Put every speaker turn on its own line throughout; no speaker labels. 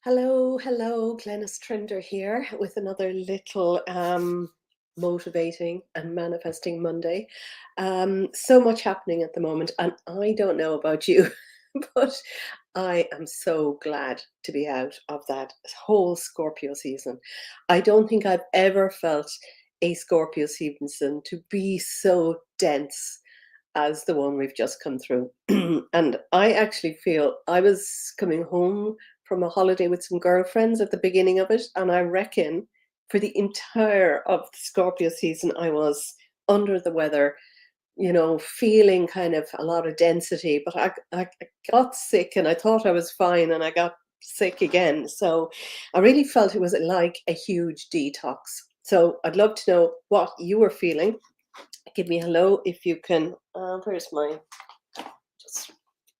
Hello, hello, Glenys Trinder here with another little motivating and manifesting Monday. So much happening at the moment, and I don't know about you, but I am so glad to be out of that whole Scorpio season. I don't think I've ever felt a Scorpio season to be so dense as the one we've just come through. And I actually feel I was coming home from a holiday with some girlfriends at the beginning of it, and I reckon for the entire of the Scorpio season, I was under the weather, feeling kind of a lot of density. But I got sick, and I thought I was fine, and I got sick again. So I really felt it was like a huge detox. So I'd love to know what you were feeling. Give me a hello if you can. Where's my just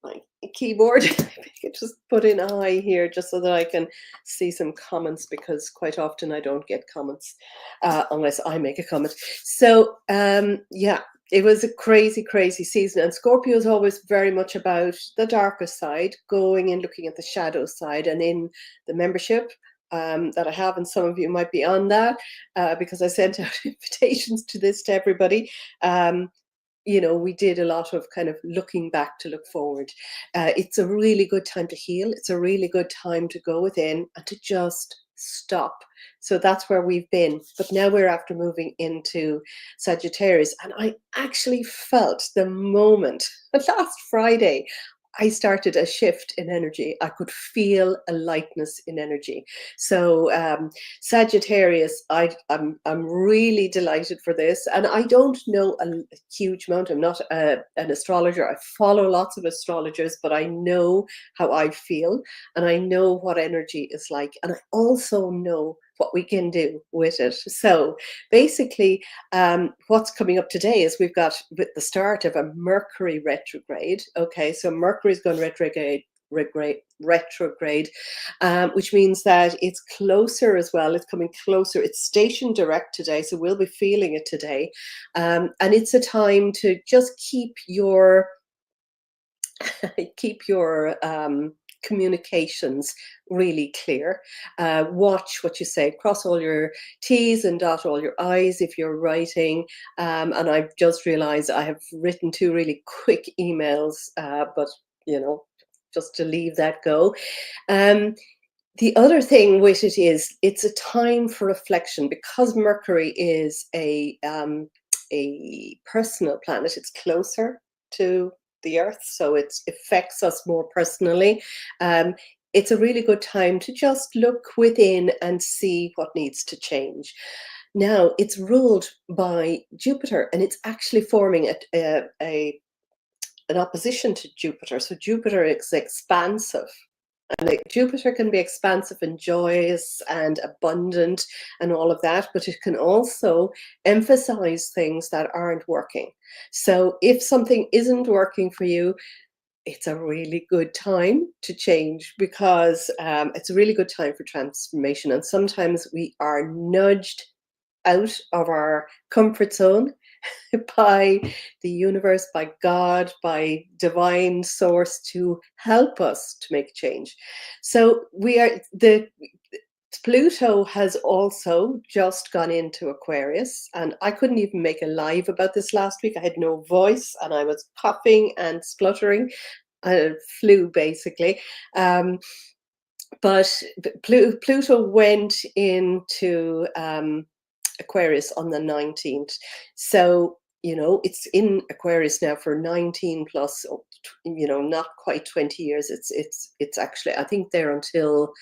my keyboard? I could just put in I here just so that I can see some comments, because quite often I don't get comments unless I make a comment. So yeah, it was a crazy, crazy season, and Scorpio is always very much about the darker side, going and looking at the shadow side. And in the membership that I have, and some of you might be on that, because I sent out invitations to everybody. We did a lot of kind of looking back to look forward. It's a really good time to heal. It's a really good time to go within and to just stop. So that's where we've been. But now we're after moving into Sagittarius. And I actually felt the moment last Friday I started a shift in energy. I could feel a lightness in energy. So Sagittarius, I'm really delighted for this, and I don't know a huge amount. I'm not an astrologer. I follow lots of astrologers, but I know how I feel, and I know what energy is like, and I also know what we can do with it. So basically, what's coming up today is we've got with the start of a Mercury retrograde. Okay, so Mercury is going retrograde, which means that it's closer as well. It's coming closer. It's station direct today, so we'll be feeling it today. And it's a time to just keep your communications really clear. Watch what you say, cross all your T's and dot all your I's if you're writing. And I've just realized I have written two really quick emails, but just to leave that go. The other thing with it is it's a time for reflection, because Mercury is a personal planet. It's closer to the earth, so it affects us more personally. It's a really good time to just look within and see what needs to change. Now, it's ruled by Jupiter, and it's actually forming an opposition to Jupiter. So Jupiter is expansive. And Jupiter can be expansive and joyous and abundant and all of that, but it can also emphasize things that aren't working. So if something isn't working for you, it's a really good time to change, because it's a really good time for transformation. And sometimes we are nudged out of our comfort zone by the universe, by God, by divine source, to help us to make change. So Pluto has also just gone into Aquarius, and I couldn't even make a live about this last week. I had no voice, and I was coughing and spluttering. Flu, basically. But Pluto went into Aquarius on the 19th. So, it's in Aquarius now for 19 plus, not quite 20 years. It's actually, I think, there until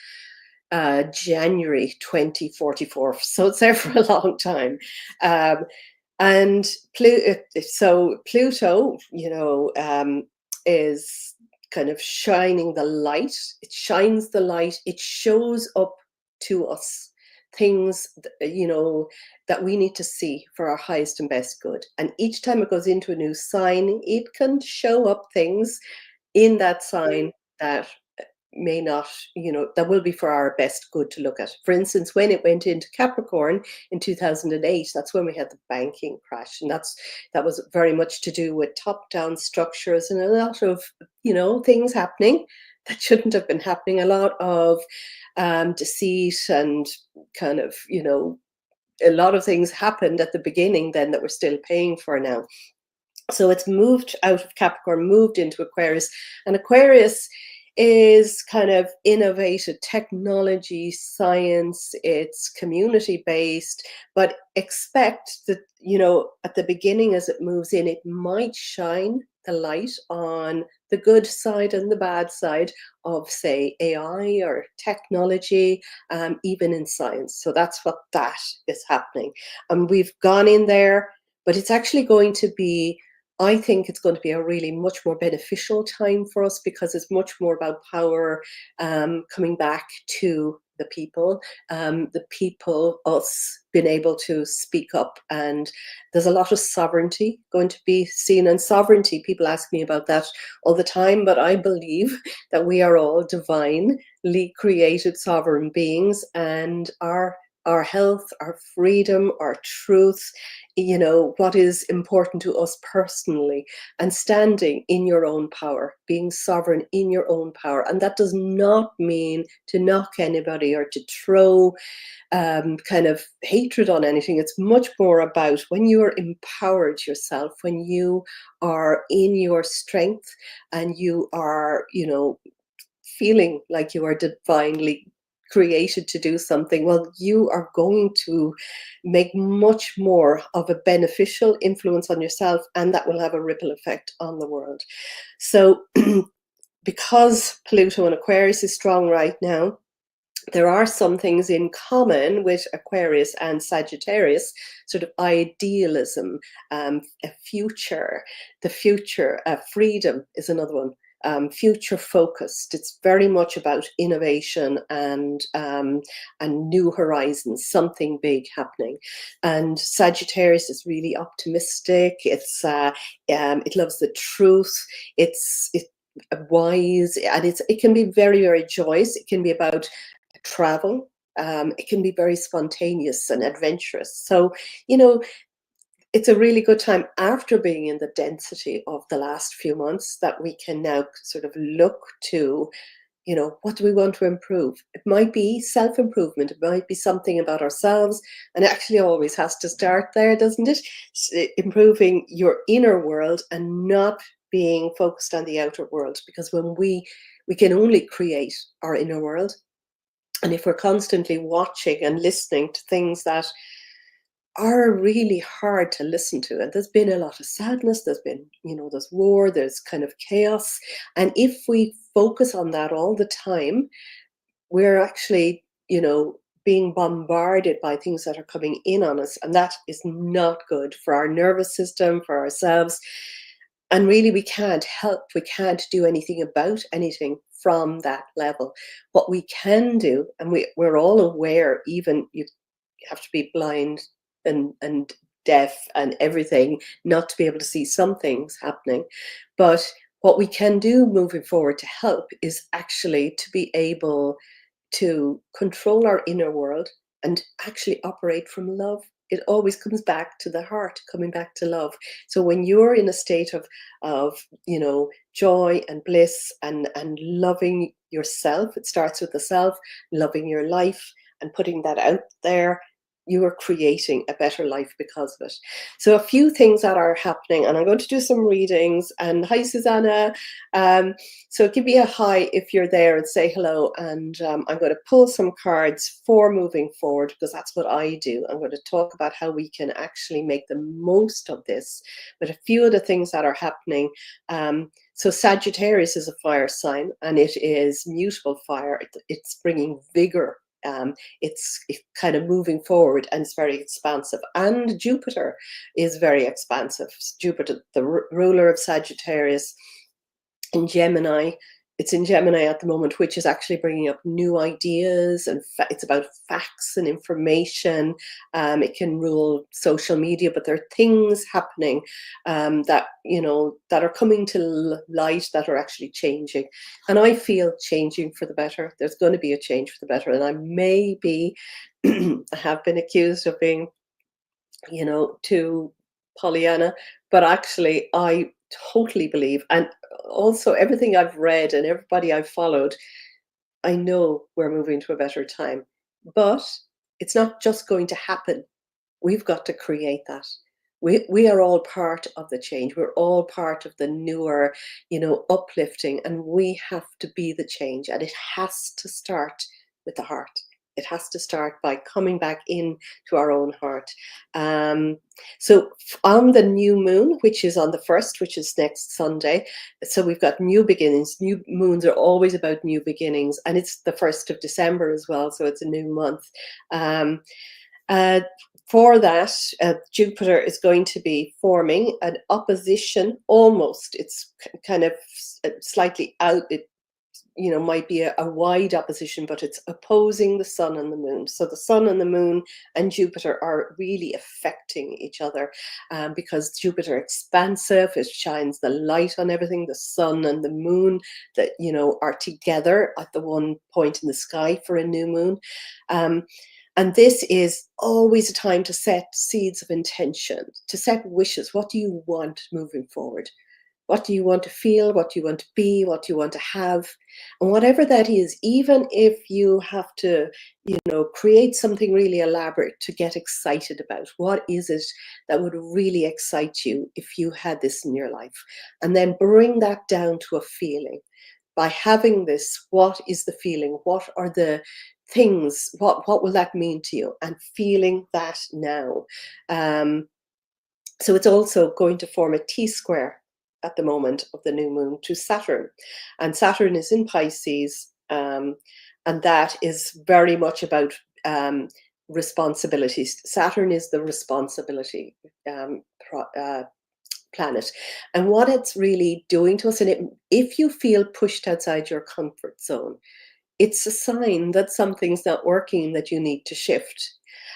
January 2044. So it's there for a long time. And so Pluto, is kind of shining the light. It shines the light. It shows up to us things, that we need to see for our highest and best good. And each time it goes into a new sign, it can show up things in that sign that may not, that will be for our best good to look at. For instance, when it went into Capricorn in 2008, that's when we had the banking crash. And that was very much to do with top-down structures and a lot of, things happening that shouldn't have been happening. A lot of deceit and kind of, a lot of things happened at the beginning then that we're still paying for now. So it's moved out of Capricorn, moved into Aquarius, and Aquarius is kind of innovative technology, science, it's community based, but expect that, at the beginning as it moves in, it might shine the light on the good side and the bad side of, say, AI or technology, even in science. So that's what that is happening. And we've gone in there, but it's actually going to be, I think it's going to be a really much more beneficial time for us because it's much more about power coming back to the people, us being able to speak up. And there's a lot of sovereignty going to be seen. And sovereignty, people ask me about that all the time, but I believe that we are all divinely created sovereign beings, and our health, our freedom, our truth, what is important to us personally, and standing in your own power, being sovereign in your own power. And that does not mean to knock anybody or to throw kind of hatred on anything. It's much more about when you are empowered yourself, when you are in your strength and you are, feeling like you are divinely created to do something, well, you are going to make much more of a beneficial influence on yourself, and that will have a ripple effect on the world. So because Pluto and Aquarius is strong right now, there are some things in common with Aquarius and Sagittarius, sort of idealism, a future, the future, freedom is another one. Future focused. It's very much about innovation and new horizons, something big happening. And Sagittarius is really optimistic. It loves the truth. It's wise, and it can be very, very joyous. It can be about travel. It can be very spontaneous and adventurous. So, it's a really good time after being in the density of the last few months that we can now sort of look to, what do we want to improve? It might be self-improvement. It might be something about ourselves. And it actually always has to start there, doesn't it? Improving your inner world and not being focused on the outer world. Because when we can only create our inner world. And if we're constantly watching and listening to things that are really hard to listen to, and there's been a lot of sadness, there's been, there's war, there's kind of chaos. And if we focus on that all the time, we're actually, being bombarded by things that are coming in on us. And that is not good for our nervous system, for ourselves. And really, we can't help, we can't do anything about anything from that level. What we can do, and we're all aware, even you have to be blind and deaf and everything not to be able to see some things happening. But what we can do moving forward to help is actually to be able to control our inner world and actually operate from love. It always comes back to the heart, coming back to love. So when you're in a state of joy and bliss and loving yourself, it starts with the self, loving your life and putting that out there. You are creating a better life because of it. So a few things that are happening, and I'm going to do some readings. And hi, Susanna. So give me a hi if you're there and say hello. And I'm going to pull some cards for moving forward, because that's what I do. I'm going to talk about how we can actually make the most of this. But a few of the things that are happening. So Sagittarius is a fire sign, and it is mutable fire. It's bringing vigor. It's kind of moving forward, and it's very expansive. And Jupiter is very expansive. Jupiter, the ruler of Sagittarius, in Gemini. It's in Gemini at the moment, which is actually bringing up new ideas, and it's about facts and information. It can rule social media, but there are things happening that are coming to light that are actually changing. And I feel changing for the better. There's going to be a change for the better. And I may be, I have been accused of being, too Pollyanna, but actually I totally believe, and also everything I've read and everybody I've followed, I know we're moving to a better time. But it's not just going to happen. We've got to create that. We are all part of the change. We're all part of the newer, uplifting, and we have to be the change. And it has to start with the heart. It has to start by coming back in to our own heart. Um, on the new moon, which is on the first, which is next Sunday, so we've got new beginnings. New moons are always about new beginnings, and it's the 1st of December as well, so it's a new month. Um, uh, for that, Jupiter is going to be forming an opposition, almost. It's kind of slightly out. It might be a wide opposition, but it's opposing the sun and the moon. So the sun and the moon and Jupiter are really affecting each other, because Jupiter expansive, it shines the light on everything. The sun and the moon that are together at the one point in the sky for a new moon. And this is always a time to set seeds of intention, to set wishes. What do you want moving forward? What do you want to feel? What do you want to be? What do you want to have? And whatever that is, even if you have to, create something really elaborate to get excited about, what is it that would really excite you if you had this in your life? And then bring that down to a feeling. By having this, what is the feeling? What are the things? What will that mean to you? And feeling that now. So it's also going to form a T-square at the moment of the new moon to Saturn. And Saturn is in Pisces, and that is very much about responsibilities. Saturn is the responsibility planet. And what it's really doing to us, and if you feel pushed outside your comfort zone, it's a sign that something's not working, that you need to shift.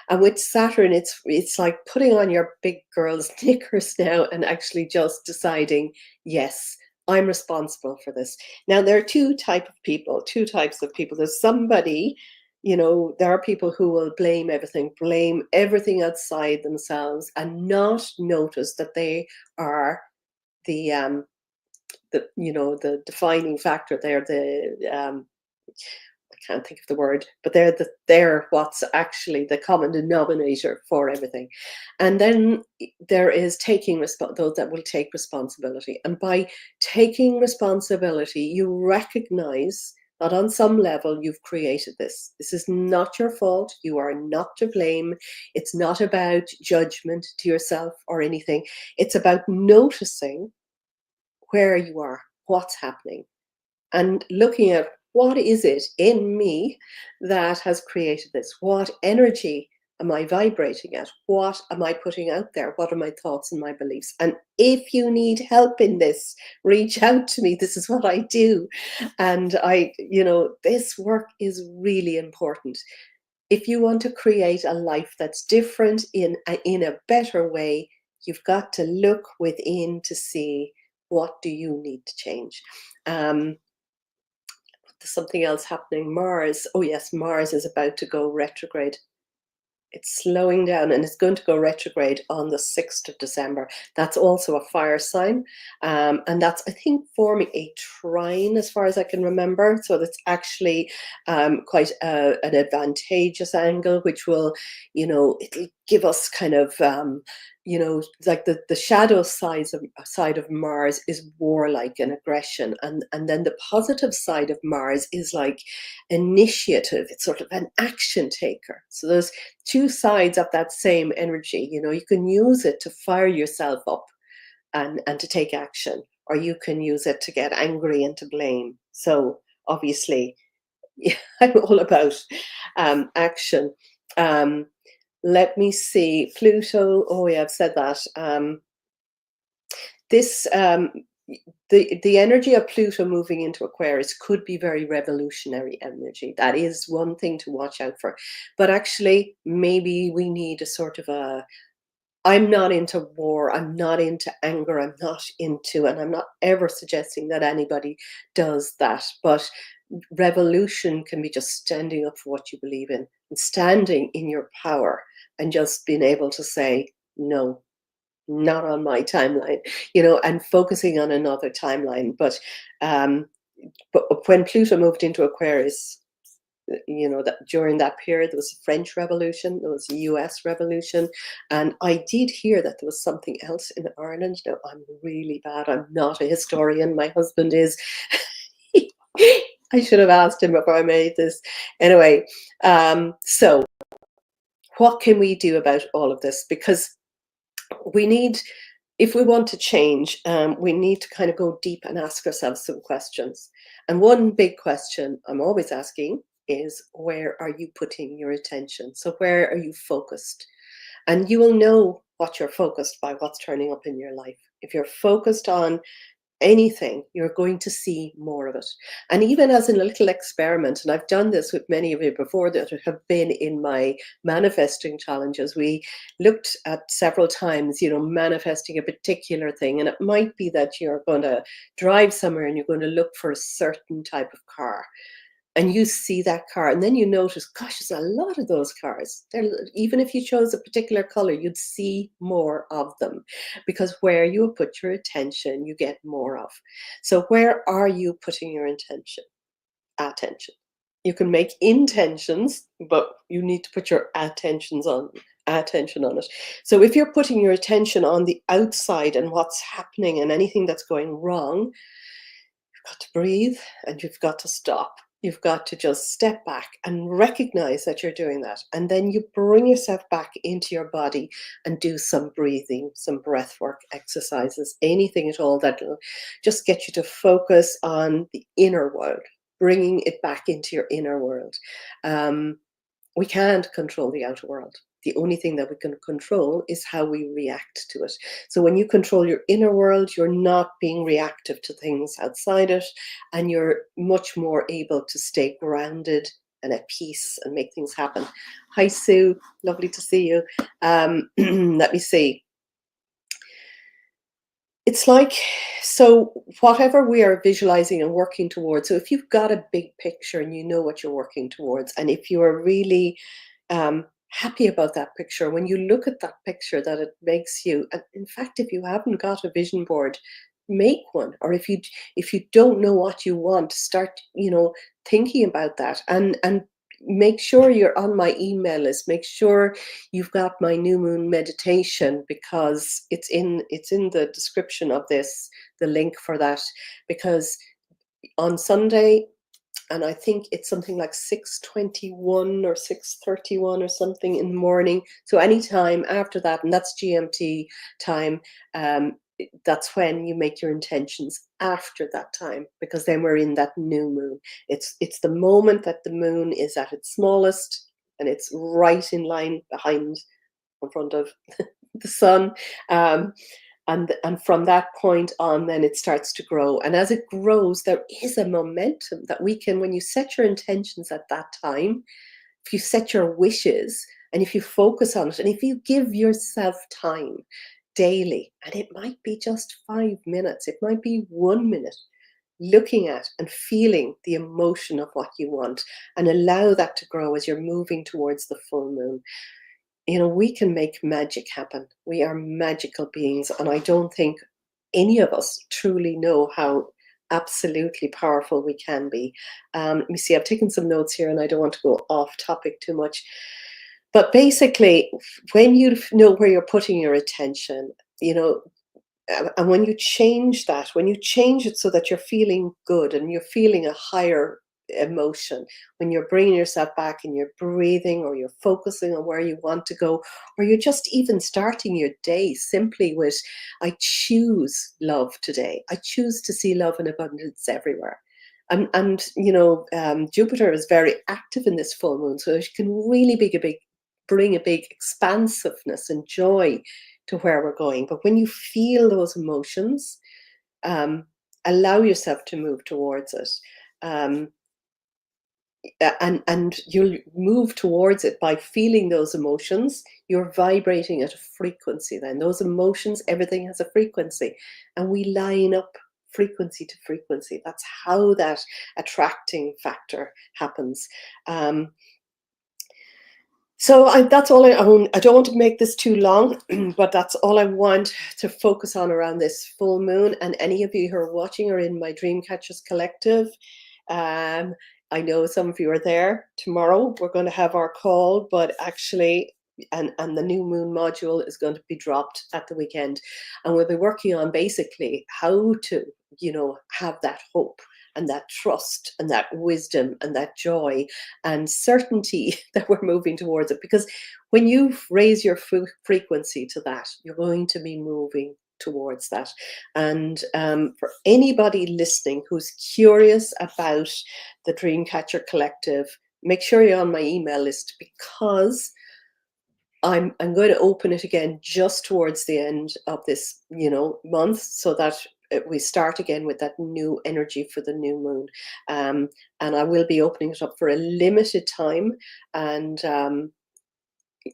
And with Saturn, it's like putting on your big girl's knickers now and actually just deciding, yes, I'm responsible for this. Now, there are two types of people. There's somebody, there are people who will blame everything outside themselves and not notice that they are the the defining factor. They're the I can't think of the word, but they're what's actually the common denominator for everything. And then there is those that will take responsibility. And by taking responsibility, you recognize that on some level you've created this. This is not your fault. You are not to blame. It's not about judgment to yourself or anything. It's about noticing where you are, what's happening, and looking at what is it in me that has created this? What energy am I vibrating at? What am I putting out there? What are my thoughts and my beliefs? And if you need help in this, reach out to me. This is what I do. And this work is really important. If you want to create a life that's different in a better way, you've got to look within to see, what do you need to change? There's something else happening. Mars. Oh yes, Mars is about to go retrograde. It's slowing down, and it's going to go retrograde on the 6th of December. That's also a fire sign. And that's, I think, forming a trine as far as I can remember. So that's actually quite an advantageous angle, which will, it'll give us kind of, like the shadow side of Mars is warlike and aggression. And then the positive side of Mars is like initiative. It's sort of an action taker. So there's two sides of that same energy. You can use it to fire yourself up and to take action, or you can use it to get angry and to blame. So obviously, yeah, I'm all about action. Let me see, Pluto. Oh yeah, I've said that. This the energy of Pluto moving into Aquarius could be very revolutionary energy. That is one thing to watch out for. But actually, maybe we need a sort of I'm not into war, I'm not into anger, and I'm not ever suggesting that anybody does that. But revolution can be just standing up for what you believe in and standing in your power and just being able to say, no, not on my timeline, and focusing on another timeline. But But when Pluto moved into Aquarius, that during that period, there was the French Revolution, there was the US Revolution, and I did hear that there was something else in Ireland. Now, I'm really bad. I'm not a historian. My husband is. I should have asked him before I made this. Anyway, so what can we do about all of this? Because we need, if we want to change, we need to kind of go deep and ask ourselves some questions. And one big question I'm always asking is, where are you putting your attention? So where are you focused? And you will know what you're focused by what's turning up in your life. If you're focused on anything, you're going to see more of it. And even as a little experiment, and I've done this with many of you before that have been in my manifesting challenges, we looked at several times, manifesting a particular thing. And it might be that you're going to drive somewhere and you're going to look for a certain type of car. And you see that car, and then you notice, gosh, there's a lot of those cars. Even if you chose a particular color, you'd see more of them, because where you put your attention, you get more of. So where are you putting your attention? You can make intentions, but you need to put your attention on it. So if you're putting your attention on the outside and what's happening and anything that's going wrong, you've got to breathe and you've got to stop. You've got to just step back and recognize that you're doing that. And then you bring yourself back into your body and do some breathing, some breath work exercises, anything at all that will just get you to focus on the inner world, bringing it back into your inner world. We can't control the outer world. The only thing that we can control is how we react to it. So when you control your inner world, you're not being reactive to things outside it, and you're much more able to stay grounded and at peace and make things happen. Hi, Sue. Lovely to see you. Let me see. It's like, so whatever we are visualizing and working towards, so if you've got a big picture and you know what you're working towards, and if you are really happy about that picture, when you look at that picture, that it makes you, and in fact, if you haven't got a vision board, make one. Or if you don't know what you want, start thinking about that, and make sure you're on my email list. Make sure you've got my new moon meditation, because it's in the description of this, the link for that, because on Sunday, and I think it's something like 6:21 or 6:31 or something in the morning. So any time after that, and that's GMT time, that's when you make your intentions after that time, because then we're in that new moon. It's the moment that the moon is at its smallest, and it's right in line in front of the sun. And from that point on, then it starts to grow. And as it grows, there is a momentum that we can, when you set your intentions at that time, if you set your wishes, and if you focus on it, and if you give yourself time daily, and it might be just 5 minutes, it might be 1 minute, looking at and feeling the emotion of what you want, and allow that to grow as you're moving towards the full moon. We can make magic happen. We are magical beings, and I don't think any of us truly know how absolutely powerful we can be. Let me see, I've taken some notes here, and I don't want to go off topic too much. But basically, when you know where you're putting your attention, and when you change it so that you're feeling good and you're feeling a higher emotion, when you're bringing yourself back and you're breathing, or you're focusing on where you want to go, or you're just even starting your day simply with, I choose love today. I choose to see love in abundance everywhere. And Jupiter is very active in this full moon, so it can really bring a big expansiveness and joy to where we're going. But when you feel those emotions, allow yourself to move towards it. And you'll move towards it by feeling those emotions. You're vibrating at a frequency. Then those emotions, everything has a frequency, and we line up frequency to frequency. That's how that attracting factor happens. So that's all I own. I don't want to make this too long, but that's all I want to focus on around this full moon. And any of you who are watching are in my Dream Catchers Collective. Um, I know some of you are there. Tomorrow we're going to have our call, but actually, and the new moon module is going to be dropped at the weekend, and we'll be working on basically how to, have that hope and that trust and that wisdom and that joy and certainty that we're moving towards it. Because when you raise your frequency to that, you're going to be moving towards that. And for anybody listening who's curious about the Dreamcatcher Collective, make sure you're on my email list, because I'm going to open it again just towards the end of this, month, so that we start again with that new energy for the new moon. And I will be opening it up for a limited time. And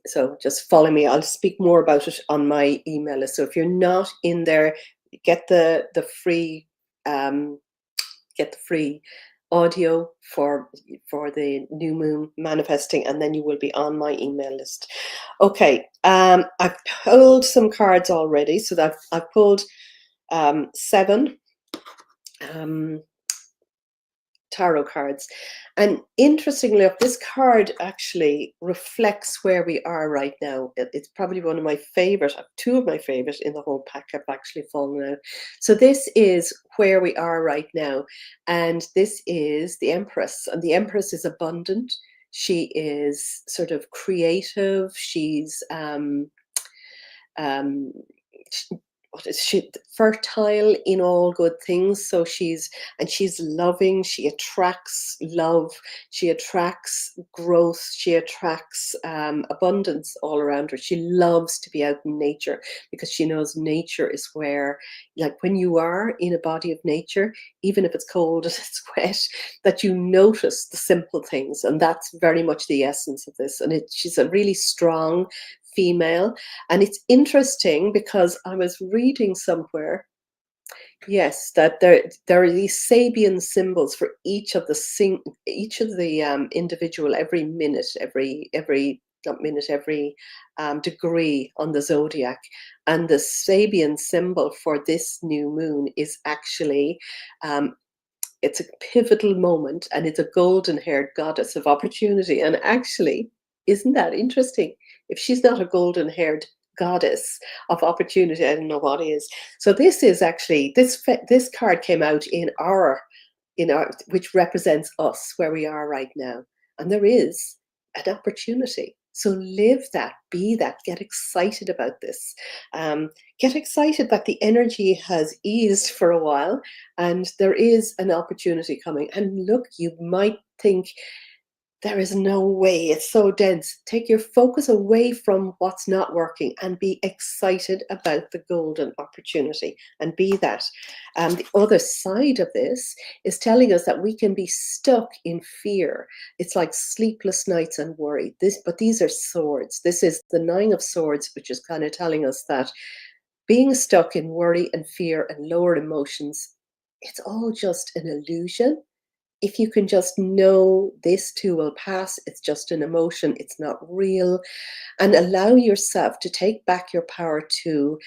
so just follow me. I'll speak more about it on my email list. So if you're not in there, get the free um, get the free audio for the new moon manifesting, and then you will be on my email list. Okay, I've pulled some cards already, so that I've pulled 7 tarot cards. And interestingly enough, this card actually reflects where we are right now. It's probably one of my favorite, 2 of my favorite in the whole pack have actually fallen out. So this is where we are right now. And this is the Empress. And the Empress is abundant. She is sort of creative. She's um, what is she, fertile in all good things. So she's loving. She attracts love, she attracts growth, she attracts abundance all around her. She loves to be out in nature, because she knows nature is where, like when you are in a body of nature, even if it's cold and it's wet, that you notice the simple things. And that's very much the essence of this. And she's a really strong female. And it's interesting because I was reading somewhere, yes, that there are these Sabian symbols for each of the individual, every minute, every not minute, every degree on the zodiac. And the Sabian symbol for this new moon is actually it's a pivotal moment, and it's a golden-haired goddess of opportunity. And actually, isn't that interesting? If she's not a golden-haired goddess of opportunity, I don't know what is. So this is actually this card came out in our, which represents us, where we are right now. And there is an opportunity. So live that, be that, get excited about this. Get excited that the energy has eased for a while, and there is an opportunity coming. And look, you might think, there is no way, it's so dense. Take your focus away from what's not working and be excited about the golden opportunity, and be that. The other side of this is telling us that we can be stuck in fear. It's like sleepless nights and worry. But these are swords. This is the 9 of Swords, which is kind of telling us that being stuck in worry and fear and lower emotions, it's all just an illusion. If you can just know this too will pass, it's just an emotion, it's not real, and allow yourself to take back your power to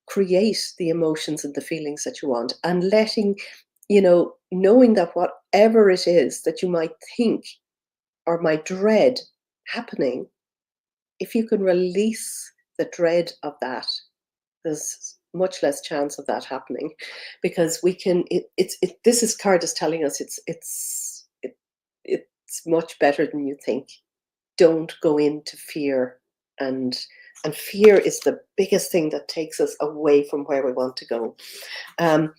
create the emotions and the feelings that you want, and letting, knowing that whatever it is that you might think or might dread happening, if you can release the dread of that, there's much less chance of that happening. Because we can this is card is telling us it's much better than you think. Don't go into fear. And and fear is the biggest thing that takes us away from where we want to go. um,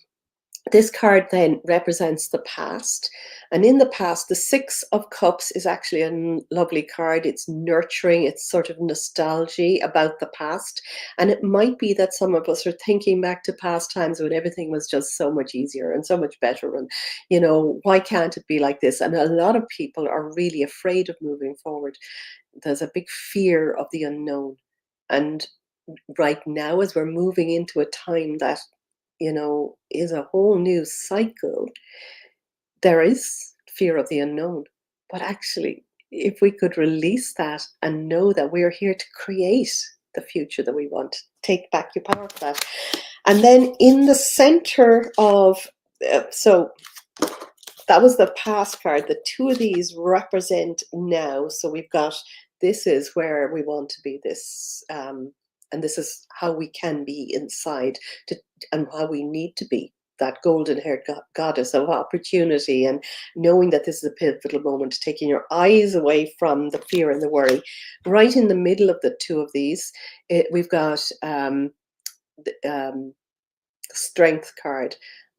this card then represents the past. And in the past, the 6 of Cups is actually a lovely card. It's nurturing, it's sort of nostalgia about the past. And it might be that some of us are thinking back to past times when everything was just so much easier and so much better. And, why can't it be like this? And a lot of people are really afraid of moving forward. There's a big fear of the unknown. And right now, as we're moving into a time that is a whole new cycle, there is fear of the unknown. But actually, if we could release that and know that we're here to create the future that we want, take back your power for that. And then in the center of, so that was the past card. The two of these represent now. So we've got, this is where we want to be, this, and this is how we can be inside, and how we need to be that golden haired goddess of opportunity, and knowing that this is a pivotal moment, taking your eyes away from the fear and the worry. Right in the middle of the two of these, we've got the strength card.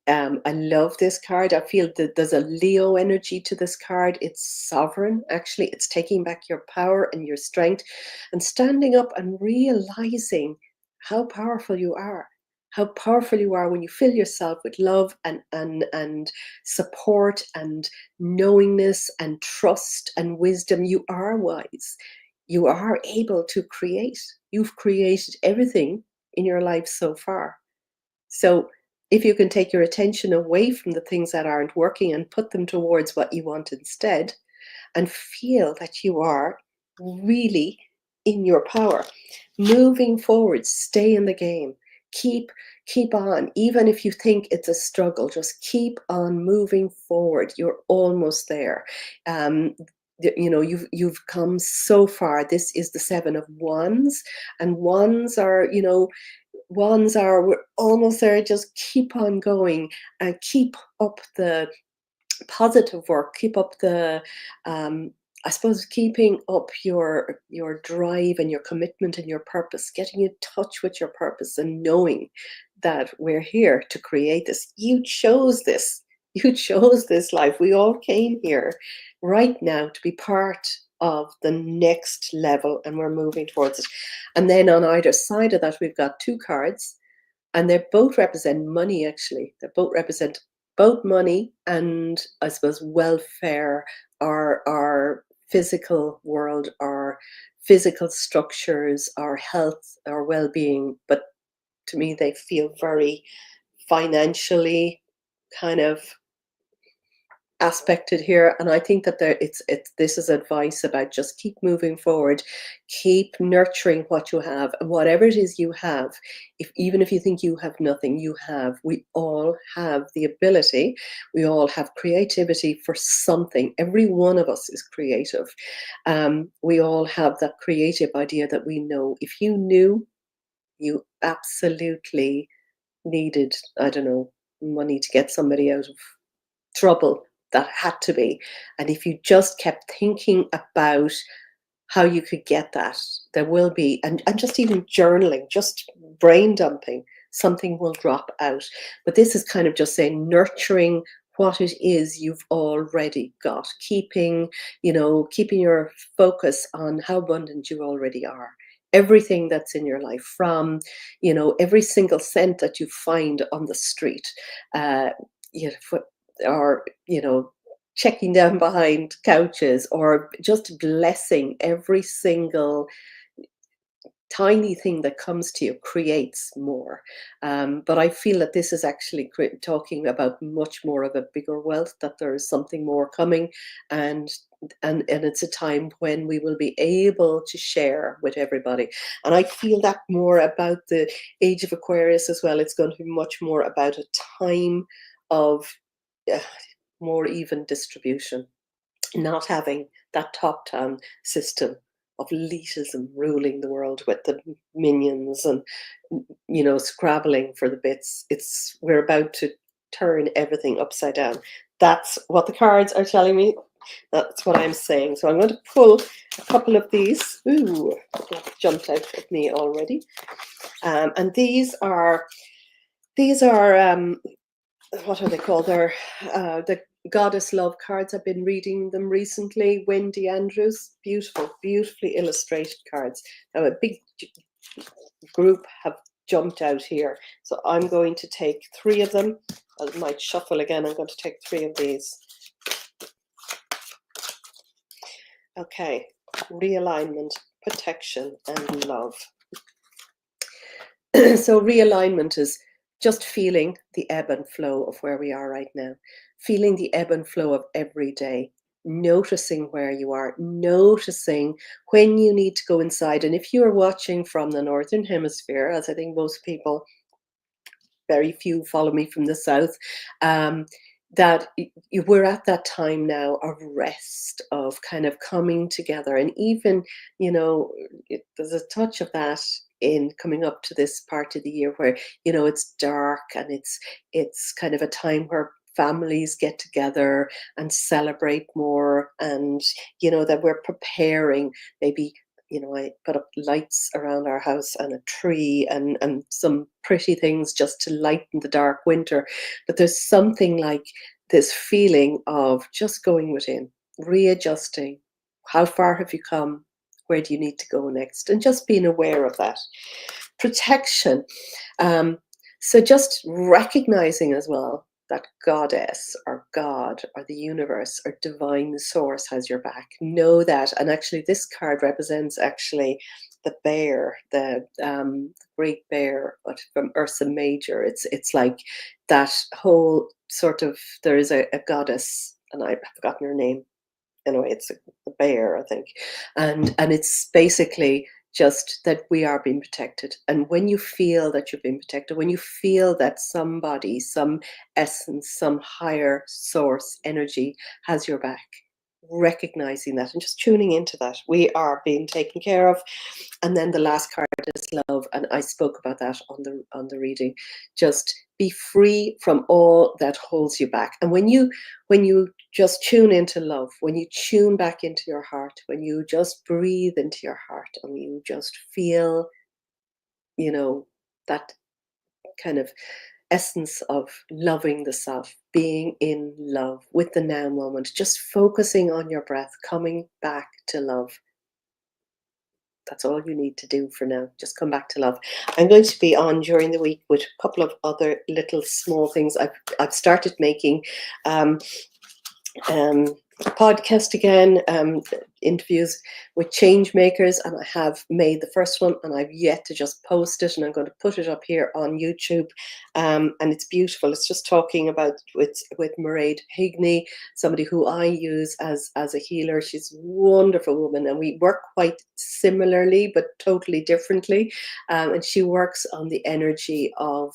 I love this card. I feel that there's a Leo energy to this card. It's sovereign, actually. It's taking back your power and your strength and standing up and realizing how powerful you are. How powerful you are when you fill yourself with love and support and knowingness and trust and wisdom. You are wise. You are able to create. You've created everything in your life so far. So if you can take your attention away from the things that aren't working and put them towards what you want instead, and feel that you are really in your power, moving forward, stay in the game, keep on, even if you think it's a struggle, just keep on moving forward. You're almost there. You know, you've come so far. This is the Seven of Wands, and wands are, you know, ones are, we're almost there. Just keep on going and keep up the positive work, keep up the I suppose keeping up your drive and your commitment and your purpose, getting in touch with your purpose and knowing that we're here to create this. You chose this. You chose this life. We all came here right now to be part of the next level, and we're moving towards it. And then on either side of that, we've got two cards, and they both represent money, actually. They both represent both money and, I suppose, welfare, our physical world, our physical structures, our health, our well-being. But to me, they feel very financially kind of aspected here, and I think that it's this is advice about just keep moving forward, keep nurturing what you have, and whatever it is you have. If even if you think you have nothing, you have. We all have the ability. We all have creativity for something. Every one of us is creative. We all have that creative idea that we know. If you knew you absolutely needed, I don't know, money to get somebody out of trouble, that had to be. And if you just kept thinking about how you could get that, there will be, and just even journaling, just brain dumping, something will drop out. But this is kind of just saying, nurturing what it is you've already got, keeping, you know, keeping your focus on how abundant you already are. Everything that's in your life, from, you know, every single cent that you find on the street, you know, or, you know, checking down behind couches, or just blessing every single tiny thing that comes to you creates more. But I feel that this is actually talking about much more of a bigger wealth, that there is something more coming, and it's a time when we will be able to share with everybody. And I feel that more about the age of Aquarius as well. It's going to be much more about a time of uh, more even distribution, not having that top-down system of elitism ruling the world with the minions and, you know, scrabbling for the bits. It's, we're about to turn everything upside down. That's what the cards are telling me. That's what I'm saying. So I'm going to pull a couple of these. Ooh, that jumped out at me already. And these are what are they called? They're the Goddess Love cards. I've been reading them recently. Wendy Andrews, beautiful, beautifully illustrated cards. Now a big group have jumped out here, so I'm going to take three of them. I might shuffle again. I'm going to take three of these. Okay, realignment, protection, and love. So realignment is just feeling the ebb and flow of where we are right now, feeling the ebb and flow of every day, noticing where you are, noticing when you need to go inside. And if you are watching from the Northern Hemisphere, as I think most people, very few follow me from the South, um, that we're at that time now of rest, of kind of coming together. And even, there's a touch of that in coming up to this part of the year where, it's dark, and it's kind of a time where families get together and celebrate more, and that we're preparing. Maybe, I put up lights around our house and a tree, and some pretty things just to lighten the dark winter. But there's something like this feeling of just going within, readjusting. How far have you come? Where do you need to go next? And just being aware of that. Protection. Um, so just recognizing as well that goddess or God or the universe or divine source has your back. Know that. And actually, this card represents actually the bear, the great bear, but from Ursa Major. It's like that whole sort of, there is a goddess, and I've forgotten her name. Anyway, it's a bear, I think, and it's basically just that we are being protected. And when you feel that you're being protected, when you feel that somebody, some essence, some higher source energy has your back, recognizing that and just tuning into that, we are being taken care of. And then the last card is love, and I spoke about that on the reading. Just be free from all that holds you back. And when you just tune into love, when you tune back into your heart, when you just breathe into your heart, and you just feel, that kind of essence of loving the self, being in love with the now moment, just focusing on your breath, coming back to love. That's all you need to do for now. Just come back to love. I'm going to be on during the week with a couple of other little small things. I've started making um, um, podcast again, interviews with change makers, and I have made the first one, and I've yet to just post it, and I'm going to put it up here on YouTube. And it's beautiful. It's just talking about with Mairead Higney, somebody who I use as a healer. She's a wonderful woman, and we work quite similarly but totally differently. And she works on the energy of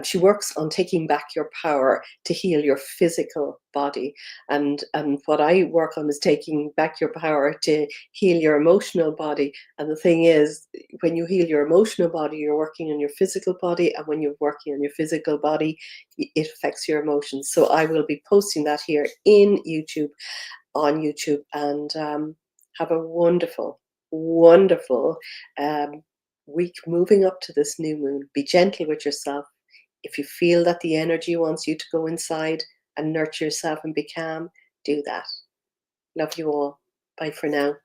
she works on taking back your power to heal your physical body. And what I work on is taking back your power to heal your emotional body. And the thing is, when you heal your emotional body, you're working on your physical body, and when you're working on your physical body, it affects your emotions. So I will be posting that here on YouTube, and have a wonderful, wonderful um, week moving up to this new moon. Be gentle with yourself. If you feel that the energy wants you to go inside and nurture yourself and be calm, do that. Love you all. Bye for now.